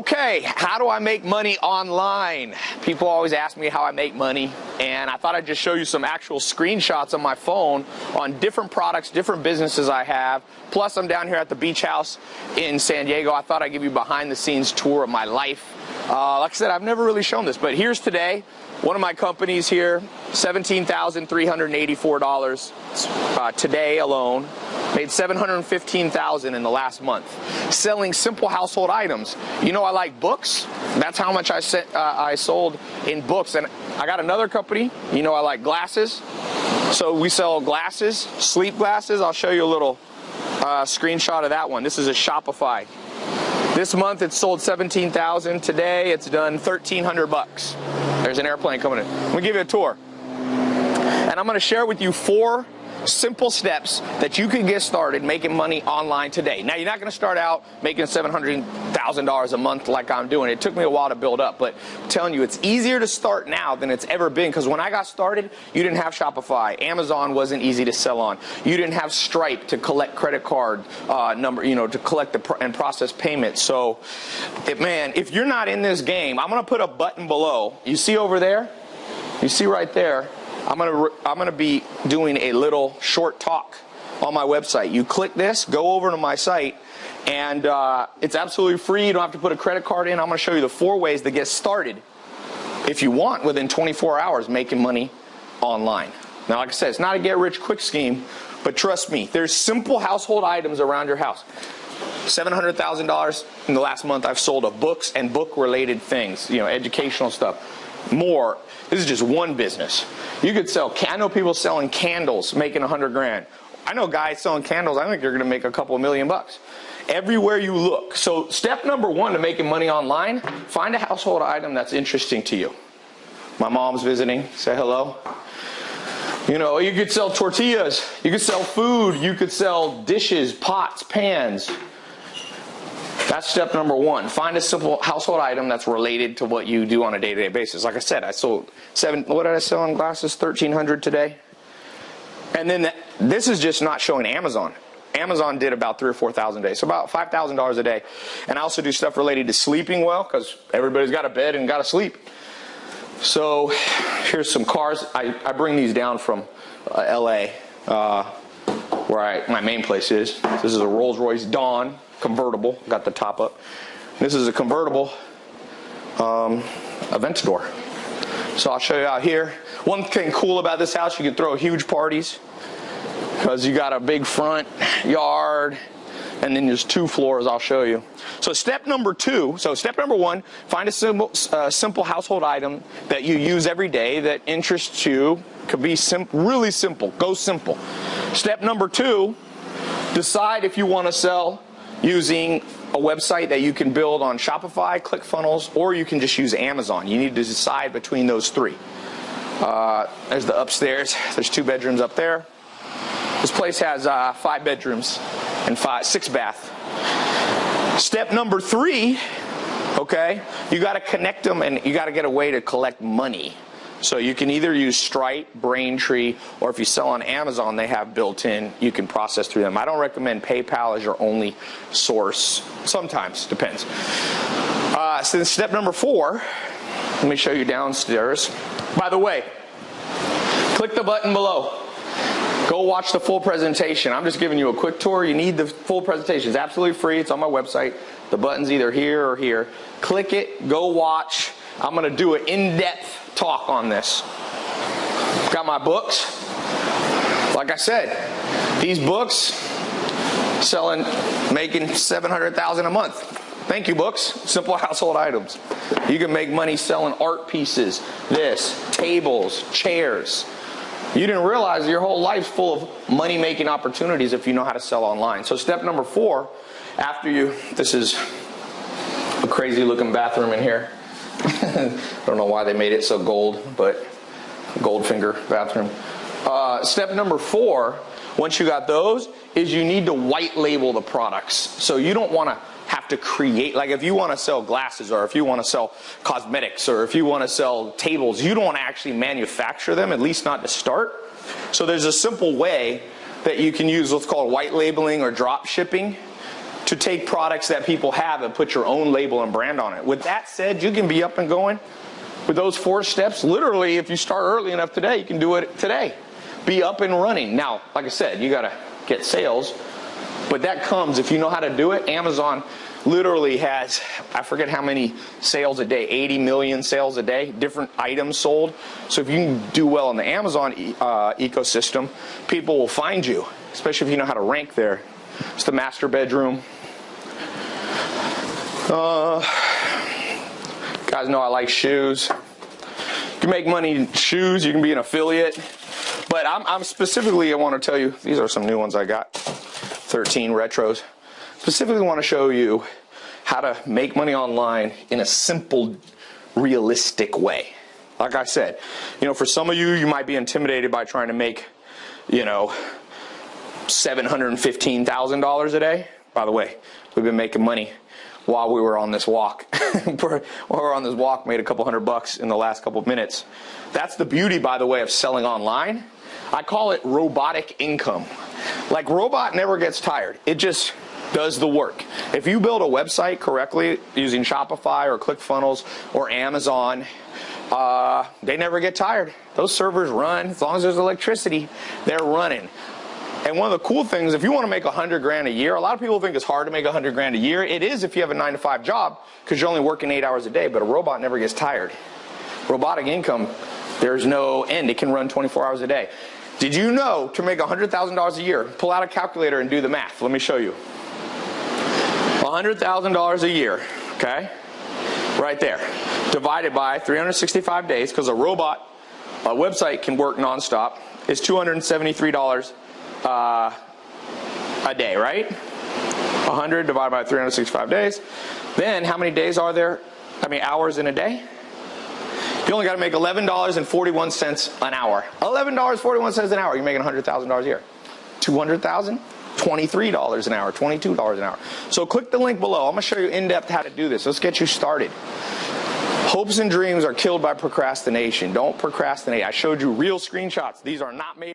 Okay, how do I make money online? People always ask me how I make money, and I thought I'd just show you some actual screenshots on my phone on different products, different businesses I have. Plus, I'm down here at the beach house in San Diego. I thought I'd give you a behind-the-scenes tour of my life. Like I said, I've never really shown this, but here's today. One of my companies here, $17,384 today alone. Made $715,000 in the last month. Selling simple household items. You know I like books. That's how much I sold in books. And I got another company. You know I like glasses. So we sell glasses, sleep glasses. I'll show you a little screenshot of that one. This is a Shopify. This month it sold $17,000. Today it's done $1,300. There's an airplane coming in. I'm gonna give you a tour. And I'm gonna share with you 4 simple steps that you can get started making money online today. Now, you're not going to start out making $700,000 a month like I'm doing. It took me a while to build up, but I'm telling you, it's easier to start now than it's ever been, because when I got started, you didn't have Shopify. Amazon wasn't easy to sell on. You didn't have Stripe to collect credit card to collect and process payments. So, man, if you're not in this game, I'm going to put a button below. You see over there? You see right there? I'm gonna be doing a little short talk on my website. You click this, go over to my site, and it's absolutely free. You don't have to put a credit card in. I'm gonna show you the 4 ways to get started, if you want, within 24 hours making money online. Now, like I said, it's not a get-rich-quick scheme, but trust me, there's simple household items around your house. $700,000 in the last month I've sold of books and book-related things, educational stuff. More. This is just one business. You could sell, I know people selling candles making $100,000. I know guys selling candles, I think they're going to make a couple of $1 million. Everywhere you look. So step number 1 to making money online, find a household item that's interesting to you. My mom's visiting, say hello. You could sell tortillas, you could sell food, you could sell dishes, pots, pans. That's step number 1. Find a simple household item that's related to what you do on a day-to-day basis. Like I said, I sold what did I sell on glasses? $1,300 today. And then this is just not showing Amazon. Amazon did about 3,000 or 4,000 a day, so about $5,000 a day. And I also do stuff related to sleeping well, because everybody's got a bed and got to sleep. So here's some cars. I bring these down from LA, where my main place is. This is a Rolls-Royce Dawn convertible. Got the top up. This is a convertible Aventador. So I'll show you out here. One thing cool about this house, you can throw huge parties because you got a big front yard, and then there's 2 floors. I'll show you. So step number 1, find a simple household item that you use every day that interests you. Could be really simple. Go simple. Step number 2, decide if you want to sell using a website that you can build on Shopify, ClickFunnels, or you can just use Amazon. You need to decide between those 3. There's the upstairs. There's 2 bedrooms up there. This place has 5 bedrooms and 6 bath. Step number 3, okay, you got to connect them, and you got to get a way to collect money. So you can either use Stripe, Braintree, or if you sell on Amazon, they have built-in, you can process through them. I don't recommend PayPal as your only source. Sometimes, depends. So step number 4, let me show you downstairs. By the way, click the button below. Go watch the full presentation. I'm just giving you a quick tour. You need the full presentation. It's absolutely free. It's on my website. The button's either here or here. Click it. Go watch. I'm going to do an in-depth talk on this. Got my books. Like I said, these books making $700,000 a month. Thank you, books. Simple household items. You can make money selling art pieces, tables, chairs. You didn't realize your whole life's full of money-making opportunities if you know how to sell online. So step number 4, this is a crazy-looking bathroom in here. I don't know why they made it so gold, but Goldfinger bathroom. Step number 4, once you got those, is you need to white label the products. So you don't want to have to create, like if you want to sell glasses, or if you want to sell cosmetics, or if you want to sell tables, you don't want to actually manufacture them, at least not to start. So there's a simple way that you can use what's called white labeling or drop shipping to take products that people have and put your own label and brand on it. With that said, you can be up and going with those 4 steps. Literally, if you start early enough today, you can do it today. Be up and running. Now, like I said, you got to get sales, but that comes if you know how to do it. Amazon literally has, I forget how many sales a day, 80 million sales a day, different items sold. So if you can do well in the Amazon ecosystem, people will find you, especially if you know how to rank there. It's the master bedroom. Guys know I like shoes. You can make money in shoes. You can be an affiliate. But I'm specifically, I want to tell you, these are some new ones I got. 13 retros. Specifically want to show you how to make money online in a simple, realistic way. Like I said, for some of you, you might be intimidated by trying to make, $715,000 a day. By the way, we've been making money while we were on this walk. While we were on this walk, made a couple $100 in the last couple of minutes. That's the beauty, by the way, of selling online. I call it robotic income. Like, robot never gets tired. It just does the work. If you build a website correctly using Shopify or ClickFunnels or Amazon, they never get tired. Those servers run. As long as there's electricity, they're running. And one of the cool things, if you want to make $100,000 a year, a lot of people think it's hard to make $100,000 a year. It is if you have a 9-to-5 job, because you're only working 8 hours a day, but a robot never gets tired. Robotic income, there's no end. It can run 24 hours a day. Did you know to make $100,000 a year, pull out a calculator and do the math. Let me show you. $100,000 a year, okay? Right there. Divided by 365 days, because a website can work nonstop, is $273 a day, right? 100 divided by 365 days. Then how many days are there? Hours in a day? You only got to make $11.41 an hour. $11.41 an hour. You're making $100,000 a year. $200,000? $23 an hour, $22 an hour. So click the link below. I'm going to show you in depth how to do this. Let's get you started. Hopes and dreams are killed by procrastination. Don't procrastinate. I showed you real screenshots. These are not made.